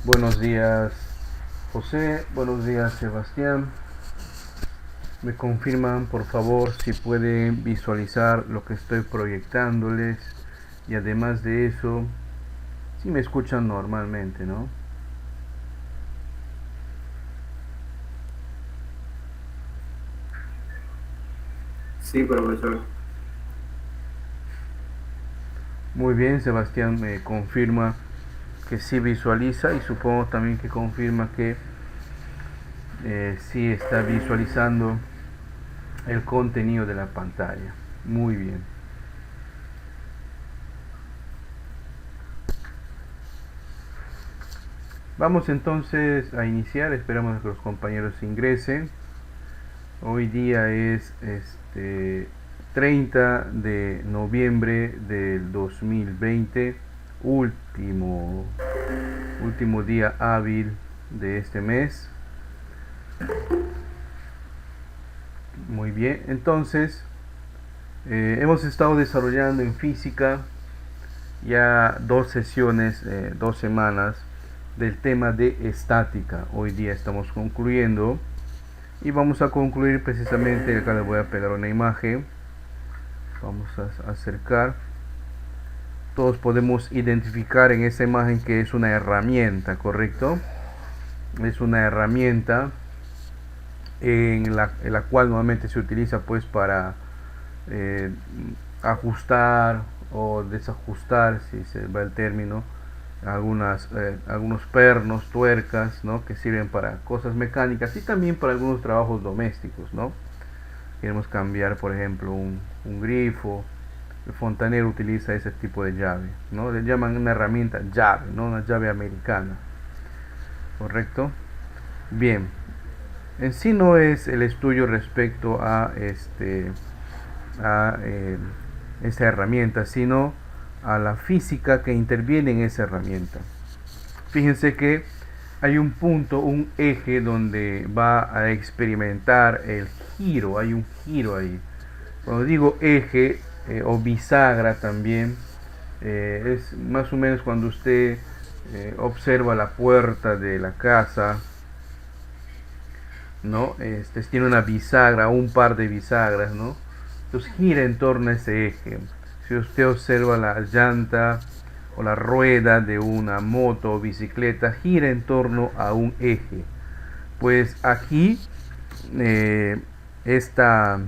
Buenos días, José. Buenos días, Sebastián. Me confirman, por favor, si pueden visualizar lo que estoy proyectándoles. Y además de eso, si me escuchan normalmente, ¿no? Sí, profesor. Muy bien, Sebastián me confirma que sí visualiza y supongo también que confirma que sí está visualizando el contenido de la pantalla. Muy bien. Vamos entonces a iniciar. Esperamos que los compañeros ingresen. Hoy día es 30 de noviembre del 2020, último, último día hábil de este mes. Muy bien, entonces hemos estado desarrollando en física ya dos sesiones, 2 semanas del tema de estática. Hoy día estamos concluyendo y vamos a concluir precisamente, acá les voy a pegar una imagen. Vamos a acercar. Todos podemos identificar en esa imagen que es una herramienta, ¿correcto? Es una herramienta en la cual normalmente se utiliza pues para eh, ajustar o desajustar, si se va el término, algunos pernos, tuercas, ¿no? Que sirven para cosas mecánicas y también para algunos trabajos domésticos, ¿no? Queremos cambiar, por ejemplo, un grifo. El fontanero utiliza ese tipo de llave, ¿no? Le llaman una herramienta llave, no una llave americana, ¿correcto? Bien, en sí no es el estudio respecto a esta herramienta, sino a la física que interviene en esa herramienta. Fíjense que hay un punto, un eje donde va a experimentar el giro, hay un giro ahí. Cuando digo eje o bisagra también, es más o menos cuando usted observa la puerta de la casa, ¿no? Tiene una bisagra, un par de bisagras, ¿no? Entonces gira en torno a ese eje. Si usted observa la llanta o la rueda de una moto o bicicleta, gira en torno a un eje. Pues aquí eh, esta,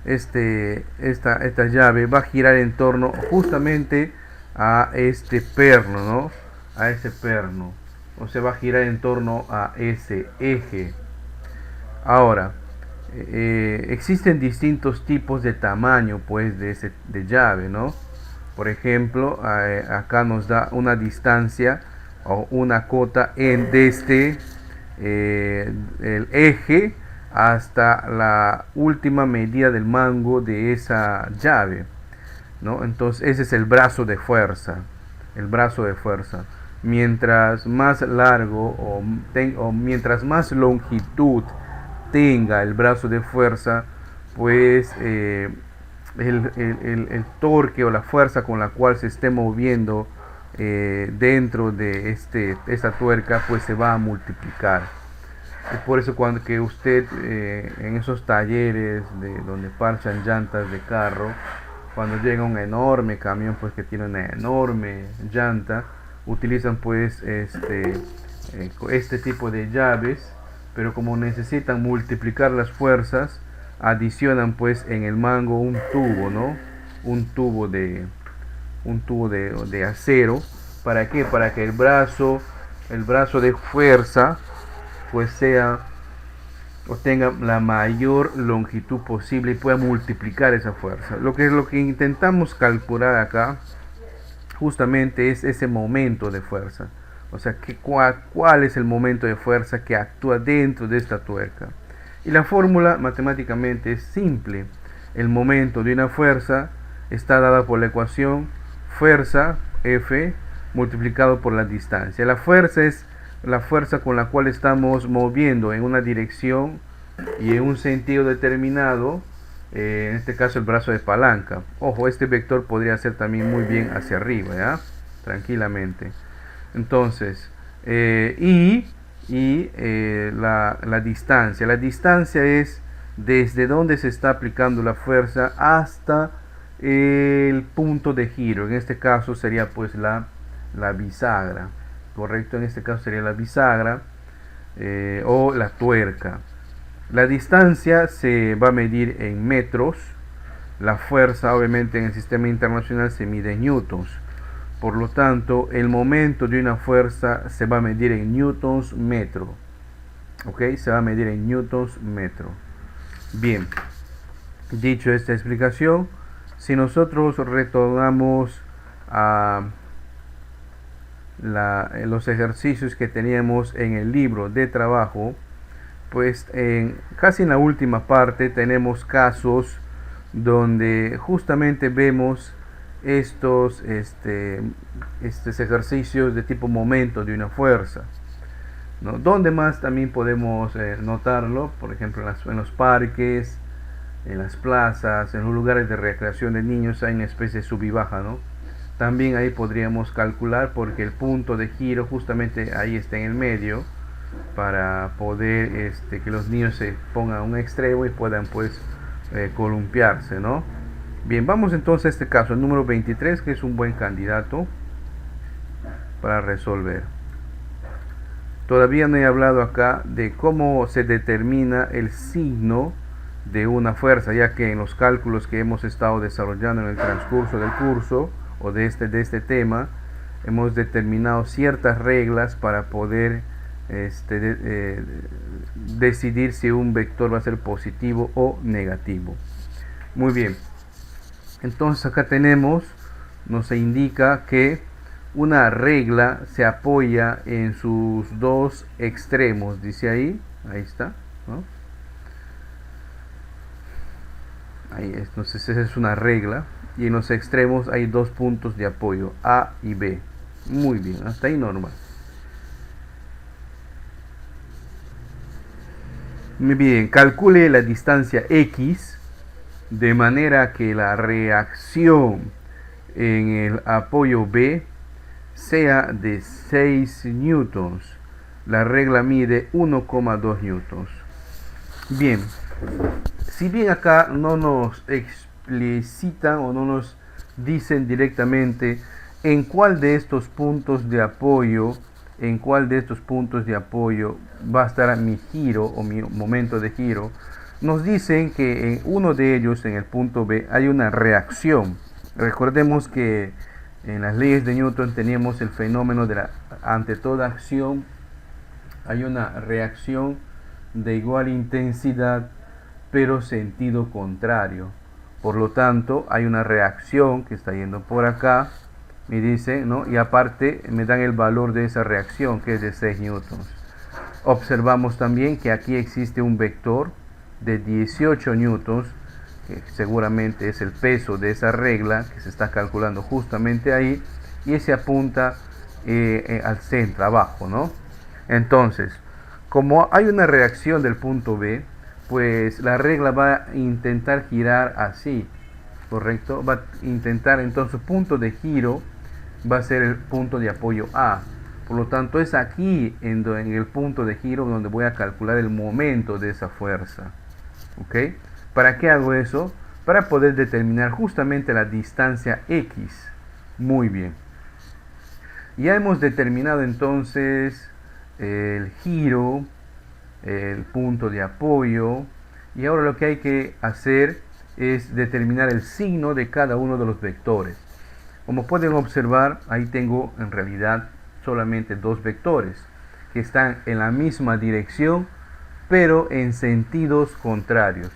esta llave va a girar en torno justamente a este perno, ¿no? A ese perno. O se va a girar en torno a ese eje. Ahora, existen distintos tipos de tamaño, pues, de llave, ¿no? Por ejemplo, acá nos da una distancia o una cota desde el eje hasta la última medida del mango de esa llave, ¿no? Entonces ese es el brazo de fuerza, el brazo de fuerza. Mientras más largo o mientras más longitud tenga el brazo de fuerza, pues el torque o la fuerza con la cual se esté moviendo dentro de esta tuerca, pues se va a multiplicar. Es por eso cuando que usted en esos talleres de donde parchan llantas de carro, cuando llega un enorme camión pues que tiene una enorme llanta, utilizan pues este tipo de llaves, pero como necesitan multiplicar las fuerzas, adicionan pues en el mango un tubo, ¿no? Un tubo de acero. ¿Para qué? Para que el brazo de fuerza pues sea o tenga la mayor longitud posible y pueda multiplicar esa fuerza. Lo que intentamos calcular acá justamente es ese momento de fuerza. O sea, cuál es el momento de fuerza que actúa dentro de esta tuerca. Y la fórmula matemáticamente es simple. El momento de una fuerza está dada por la ecuación fuerza F multiplicado por la distancia. La fuerza es la fuerza con la cual estamos moviendo en una dirección y en un sentido determinado, en este caso el brazo de palanca. Ojo, este vector podría ser también muy bien hacia arriba, ¿ya? Tranquilamente. Entonces, la distancia. La distancia es desde donde se está aplicando la fuerza hasta el punto de giro. En este caso sería pues la bisagra, correcto. En este caso sería la bisagra o la tuerca. La distancia se va a medir en metros. La fuerza, obviamente, en el sistema internacional se mide en newtons. Por lo tanto, el momento de una fuerza se va a medir en newtons metro. ¿Ok? Se va a medir en newtons metro. Bien. Dicho esta explicación, si nosotros retornamos a los ejercicios que teníamos en el libro de trabajo, pues casi en la última parte tenemos casos donde justamente vemos estos ejercicios de tipo momento de una fuerza, ¿no? Donde más también podemos notarlo, por ejemplo, en los parques, en las plazas, en los lugares de recreación de niños hay una especie de sub y baja, ¿no? También ahí podríamos calcular porque el punto de giro justamente ahí está en el medio para poder que los niños se pongan a un extremo y puedan pues columpiarse, ¿no? Bien, vamos entonces a este caso, el número 23, que es un buen candidato para resolver. Todavía no he hablado acá de cómo se determina el signo de una fuerza, ya que en los cálculos que hemos estado desarrollando en el transcurso del curso o de este tema, hemos determinado ciertas reglas para poder decidir si un vector va a ser positivo o negativo. Muy bien, entonces acá nos indica que una regla se apoya en sus dos extremos, dice ahí está, ¿no? Ahí, entonces esa es una regla y en los extremos hay dos puntos de apoyo, A y B. Muy bien, hasta ahí normal. Muy bien, calcule la distancia X de manera que la reacción en el apoyo B sea de 6 newtons. La regla mide 1,2 newtons. Bien, si bien acá no nos explicitan o no nos dicen directamente en cuál de estos puntos de apoyo va a estar mi giro o mi momento de giro, nos dicen que en uno de ellos, en el punto B, hay una reacción. Recordemos que en las leyes de Newton teníamos el fenómeno de ante toda acción hay una reacción de igual intensidad pero sentido contrario. Por lo tanto, hay una reacción que está yendo por acá, me dice, ¿no? Y aparte me dan el valor de esa reacción, que es de 6 newtons. Observamos también que aquí existe un vector de 18 newtons, que seguramente es el peso de esa regla que se está calculando justamente ahí, y ese apunta al centro, abajo, ¿no? Entonces, como hay una reacción del punto B, pues la regla va a intentar girar así, ¿correcto? Va a intentar, entonces su punto de giro va a ser el punto de apoyo A. Por lo tanto, es aquí en el punto de giro donde voy a calcular el momento de esa fuerza. ¿Ok? ¿Para qué hago eso? Para poder determinar justamente la distancia X. Muy bien. Ya hemos determinado entonces el giro, el punto de apoyo, y ahora lo que hay que hacer es determinar el signo de cada uno de los vectores. Como pueden observar, ahí tengo en realidad solamente dos vectores que están en la misma dirección pero en sentidos contrarios.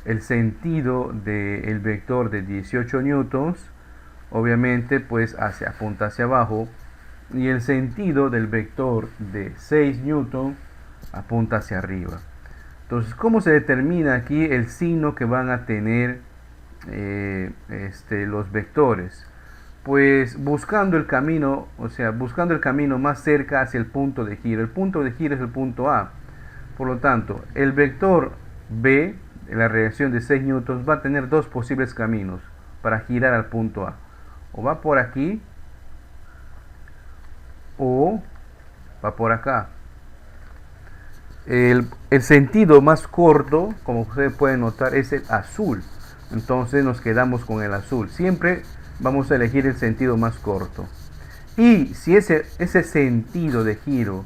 El sentido del vector de 18 newtons obviamente pues apunta hacia abajo, y el sentido del vector de 6 newtons apunta hacia arriba. Entonces, ¿cómo se determina aquí el signo que van a tener los vectores? Pues buscando el camino, buscando el camino más cerca hacia el punto de giro. El punto de giro es el punto A. Por lo tanto, el vector B, la reacción de 6 newtons, va a tener dos posibles caminos para girar al punto A. O va por aquí, o va por acá. El sentido más corto, como ustedes pueden notar, es el azul. Entonces nos quedamos con el azul. Siempre vamos a elegir el sentido más corto. Y si ese sentido de giro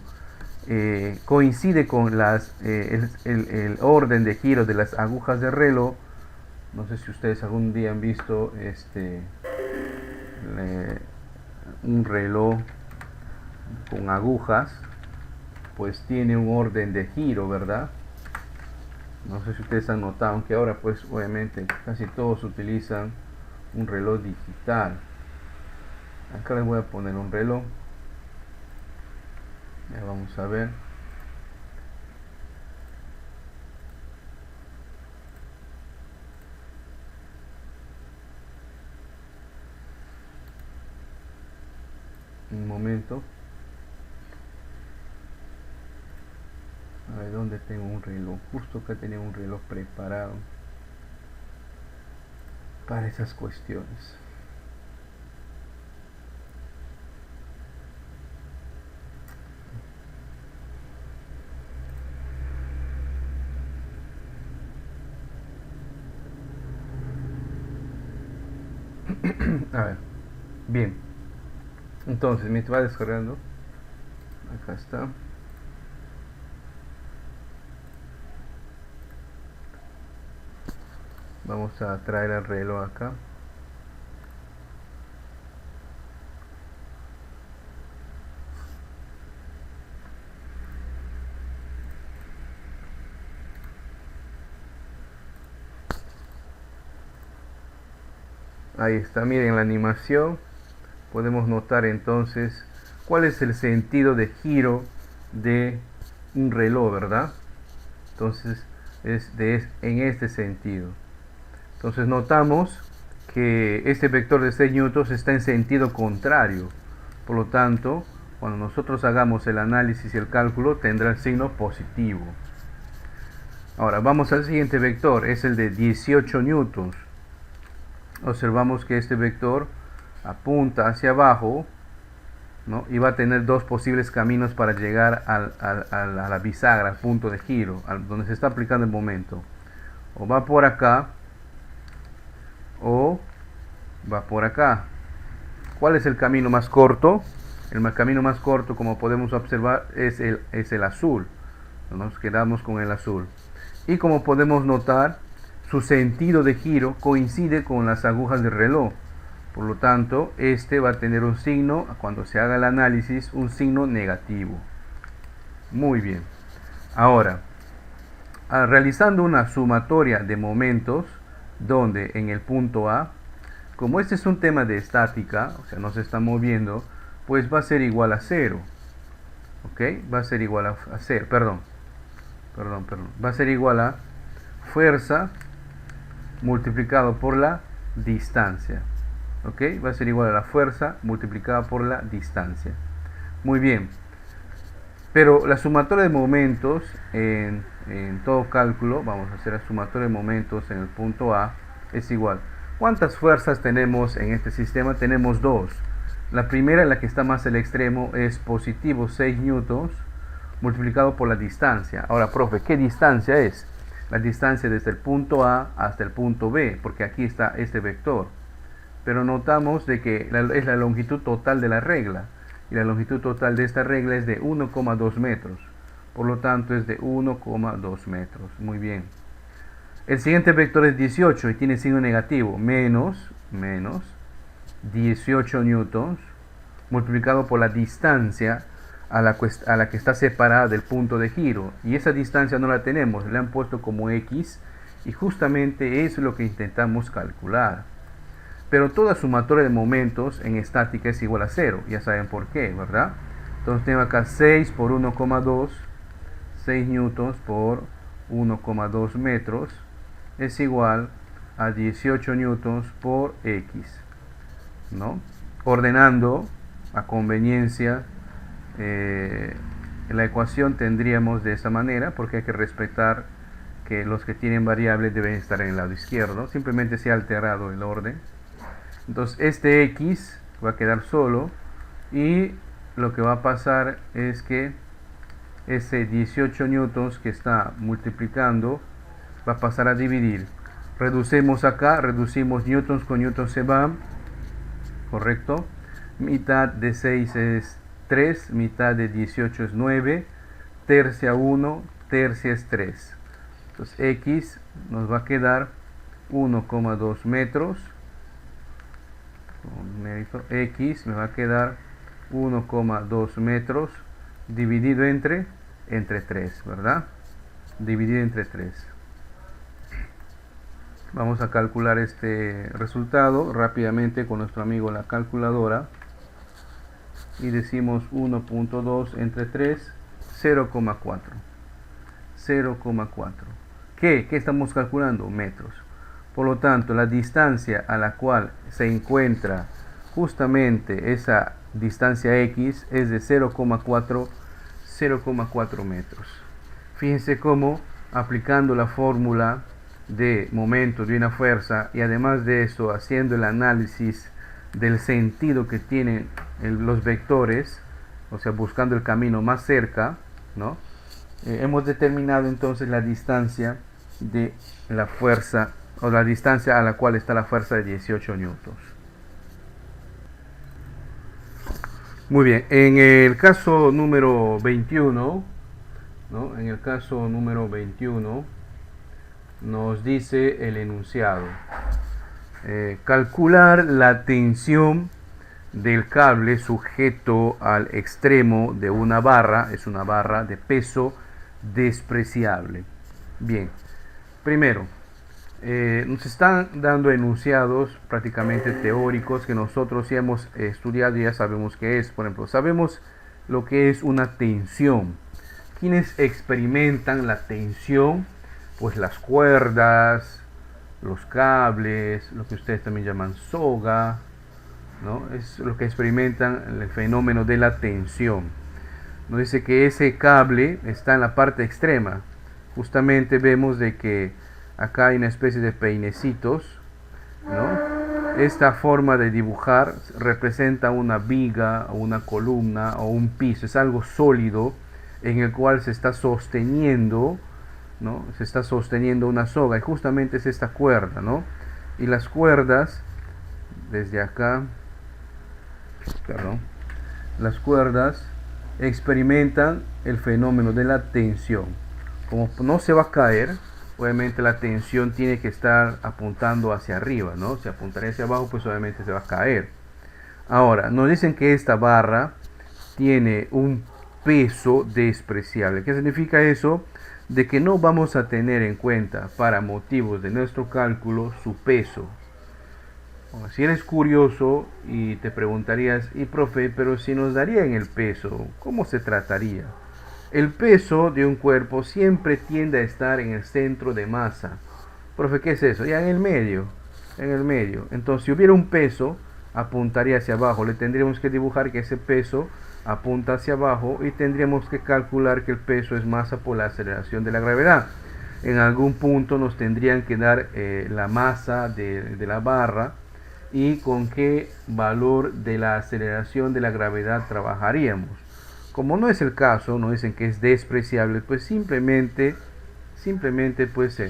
coincide con el orden de giro de las agujas de reloj, no sé si ustedes algún día han visto un reloj con agujas, pues tiene un orden de giro, ¿verdad? No sé si ustedes han notado, aunque ahora pues obviamente casi todos utilizan un reloj digital. Acá les voy a poner un reloj. Ya vamos a ver. Un momento. A ver dónde tengo un reloj. Justo acá tenía un reloj preparado para esas cuestiones. A ver, bien. Entonces, me va descargando. Acá está. Vamos a traer el reloj acá. Ahí está, miren la animación. Podemos notar entonces cuál es el sentido de giro de un reloj, ¿verdad? Entonces en este sentido. Entonces notamos que este vector de 6 newtons está en sentido contrario. Por lo tanto, cuando nosotros hagamos el análisis y el cálculo, tendrá el signo positivo. Ahora vamos al siguiente vector, es el de 18 newtons. Observamos que este vector apunta hacia abajo, ¿no? Y va a tener dos posibles caminos para llegar a la bisagra, al punto de giro, donde se está aplicando el momento. O va por acá, o va por acá. ¿Cuál es el camino más corto? El camino más corto, como podemos observar, es el azul. Nos quedamos con el azul. Y como podemos notar, su sentido de giro coincide con las agujas del reloj. Por lo tanto, este va a tener un signo, cuando se haga el análisis, un signo negativo. Muy bien. Ahora, realizando una sumatoria de momentos, donde en el punto A, como este es un tema de estática, o sea, no se está moviendo, pues va a ser igual a 0. ¿Ok? Va a ser igual a 0, perdón. Va a ser igual a fuerza multiplicado por la distancia. ¿Ok? Va a ser igual a la fuerza multiplicada por la distancia. Muy bien. Pero la sumatoria de momentos en todo cálculo, vamos a hacer la sumatoria de momentos en el punto A, es igual. ¿Cuántas fuerzas tenemos en este sistema? Tenemos dos. La primera, la que está más al extremo, es positivo 6 newtons multiplicado por la distancia. Ahora, profe, ¿qué distancia es? La distancia desde el punto A hasta el punto B, porque aquí está este vector. Pero notamos de que es la longitud total de la regla. Y la longitud total de esta regla es de 1,2 metros. Por lo tanto es de 1,2 metros. Muy bien. El siguiente vector es 18 y tiene signo negativo. Menos 18 newtons multiplicado por la distancia a la que está separada del punto de giro. Y esa distancia no la tenemos. Le han puesto como X. Y justamente eso es lo que intentamos calcular. Pero toda sumatoria de momentos en estática es igual a 0. Ya saben por qué, ¿verdad? Entonces tengo acá 6 por 1,2. 6 newtons por 1,2 metros es igual a 18 newtons por X. ¿No? Ordenando a conveniencia la ecuación tendríamos de esa manera, porque hay que respetar que los que tienen variables deben estar en el lado izquierdo. Simplemente se ha alterado el orden. Entonces este X va a quedar solo y lo que va a pasar es que ese 18 newtons que está multiplicando va a pasar a dividir. Reducimos acá, reducimos newtons con newtons se va, correcto. Mitad de 6 es 3, mitad de 18 es 9, tercia 1, tercia es 3. Entonces x nos va a quedar 1,2 metros. X me va a quedar 1,2 metros dividido entre 3, ¿verdad? Dividido entre 3. Vamos a calcular este resultado rápidamente con nuestro amigo la calculadora. Y decimos 1.2 entre 3, 0,4. 0,4. ¿Qué estamos calculando? Metros. Por lo tanto, la distancia a la cual se encuentra justamente esa distancia x es de 0,4 metros. Fíjense cómo aplicando la fórmula de momento de una fuerza y además de eso haciendo el análisis del sentido que tienen los vectores, o sea, buscando el camino más cerca, ¿no? Hemos determinado entonces la distancia de la fuerza o la distancia a la cual está la fuerza de 18 newtons. Muy bien, en el caso número 21, ¿no? En el caso número 21 nos dice el enunciado. Calcular la tensión del cable sujeto al extremo de una barra, es una barra de peso despreciable. Bien, primero, nos están dando enunciados prácticamente teóricos que nosotros ya hemos estudiado y ya sabemos qué es. Por ejemplo, sabemos lo que es una tensión. ¿Quiénes experimentan la tensión? Pues las cuerdas, los cables, lo que ustedes también llaman soga, ¿no? Es lo que experimentan el fenómeno de la tensión. Nos dice que ese cable está en la parte extrema. Justamente vemos de que acá hay una especie de peinecitos, ¿no? Esta forma de dibujar representa una viga o una columna o un piso. Es algo sólido en el cual se está sosteniendo, ¿no? Se está sosteniendo una soga y justamente es esta cuerda, ¿no? Y las cuerdas, desde acá, perdón, las cuerdas experimentan el fenómeno de la tensión. Como no se va a caer, obviamente la tensión tiene que estar apuntando hacia arriba, ¿no? Si apuntaría hacia abajo, pues obviamente se va a caer. Ahora, nos dicen que esta barra tiene un peso despreciable. ¿Qué significa eso? De que no vamos a tener en cuenta para motivos de nuestro cálculo su peso. Si eres curioso y te preguntarías, y profe, pero si nos darían el peso, ¿cómo se trataría? El peso de un cuerpo siempre tiende a estar en el centro de masa. Profe, ¿qué es eso? Ya en el medio. En el medio. Entonces, si hubiera un peso, apuntaría hacia abajo. Le tendríamos que dibujar que ese peso apunta hacia abajo y tendríamos que calcular que el peso es masa por la aceleración de la gravedad. En algún punto nos tendrían que dar la masa de la barra y con qué valor de la aceleración de la gravedad trabajaríamos. Como no es el caso, nos dicen que es despreciable, pues simplemente pues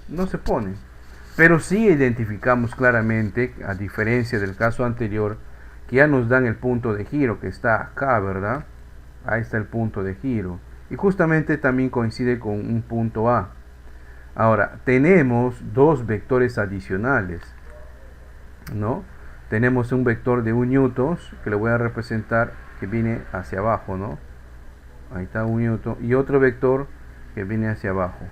no se pone. Pero sí identificamos claramente, a diferencia del caso anterior, que ya nos dan el punto de giro que está acá, ¿verdad? Ahí está el punto de giro. Y justamente también coincide con un punto A. Ahora, tenemos dos vectores adicionales, ¿no? Tenemos un vector de 1 newton, que lo voy a representar, que viene hacia abajo, ¿no? Ahí está 1 newton. Y otro vector que viene hacia abajo.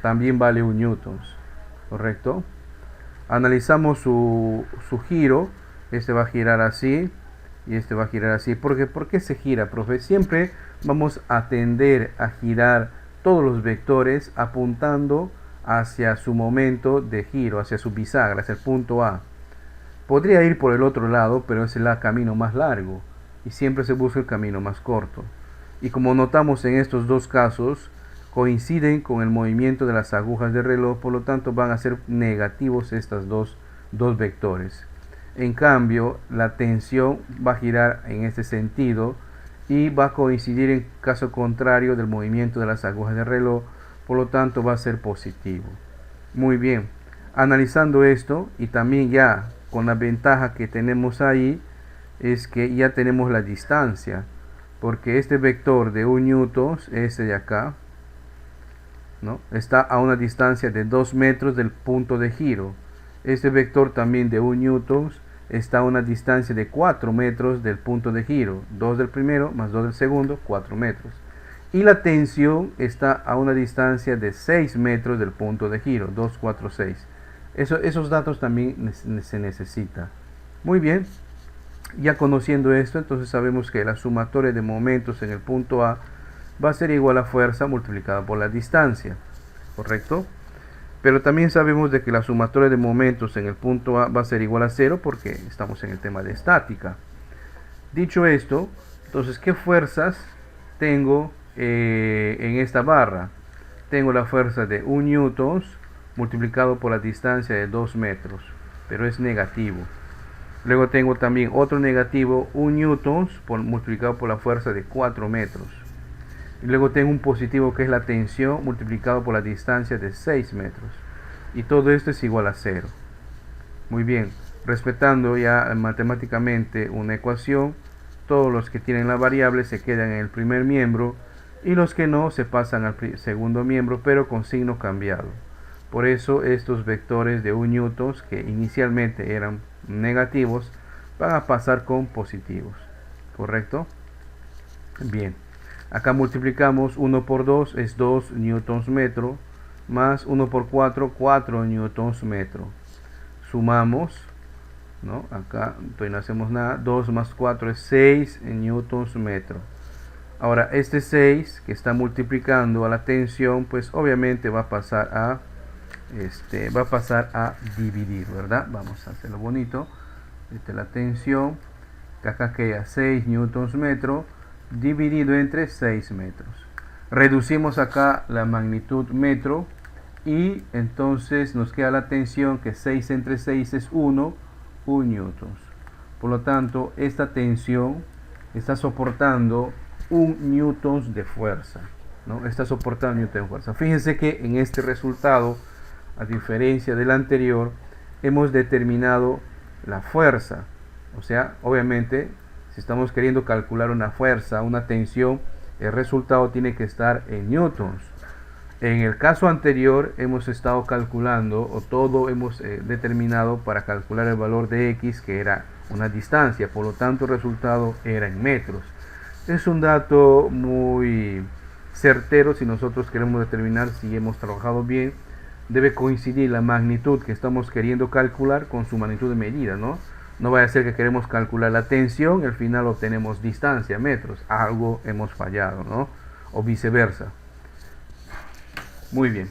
También vale 1 newton, ¿correcto? Analizamos su giro. Este va a girar así y este va a girar así. ¿Por qué se gira, profe? Siempre vamos a tender a girar todos los vectores apuntando hacia su momento de giro, hacia su bisagra, hacia el punto A. Podría ir por el otro lado, pero es el camino más largo y siempre se busca el camino más corto. Y como notamos en estos dos casos, coinciden con el movimiento de las agujas del reloj, por lo tanto van a ser negativos estas dos vectores. en cambio, la tensión va a girar en este sentido y va a coincidir en caso contrario del movimiento de las agujas del reloj, por lo tanto va a ser positivo. Muy bien, analizando esto y también ya con la ventaja que tenemos ahí, es que ya tenemos la distancia, porque este vector de 1 newton, este de acá, ¿no?, está a una distancia de 2 metros del punto de giro. Este vector también de 1 newton está a una distancia de 4 metros del punto de giro. 2 del primero más 2 del segundo, 4 metros. Y la tensión está a una distancia de 6 metros del punto de giro. 2, 4, 6. Esos datos también se necesita. Muy bien. Ya conociendo esto, entonces sabemos que la sumatoria de momentos en el punto A va a ser igual a fuerza multiplicada por la distancia, ¿correcto? Pero también sabemos de que la sumatoria de momentos en el punto A va a ser igual a 0 porque estamos en el tema de estática. Dicho esto, entonces, ¿qué fuerzas tengo en esta barra? Tengo la fuerza de 1 newton multiplicado por la distancia de 2 metros, pero es negativo. Luego tengo también otro negativo, 1 newton multiplicado por la fuerza de 4 metros. Y luego tengo un positivo que es la tensión multiplicado por la distancia de 6 metros. Y todo esto es igual a 0. Muy bien, respetando ya matemáticamente una ecuación, todos los que tienen la variable se quedan en el primer miembro y los que no se pasan al segundo miembro, pero con signo cambiado. Por eso estos vectores de 1 newton que inicialmente eran negativos van a pasar con positivos, ¿correcto? Bien, acá multiplicamos 1 por 2 es 2 newtons metro, más 1 por 4, 4 newtons metro. Sumamos, ¿no? Acá pues no hacemos nada, 2 más 4 es 6 newtons metro. Ahora este 6 que está multiplicando a la tensión, pues obviamente va a pasar a dividir, ¿verdad? Vamos a hacerlo bonito. La tensión, que acá queda 6 newtons metro dividido entre 6 metros. Reducimos acá la magnitud metro y entonces nos queda la tensión, que 6 entre 6 es 1 newtons. Por lo tanto, esta tensión está soportando 1 newtons de fuerza, ¿no? Está soportando 1 newton de fuerza. Fíjense que en este resultado, a diferencia del anterior, hemos determinado la fuerza. O sea, obviamente, si estamos queriendo calcular una fuerza, una tensión, el resultado tiene que estar en newtons. En el caso anterior hemos estado calculando, o todo hemos determinado para calcular el valor de X, que era una distancia, por lo tanto el resultado era en metros. Es un dato muy certero si nosotros queremos determinar si hemos trabajado bien. Debe coincidir la magnitud que estamos queriendo calcular con su magnitud de medida, ¿no? No vaya a ser que queremos calcular la tensión y al final obtenemos distancia, metros. Algo hemos fallado, ¿no? O viceversa. Muy bien.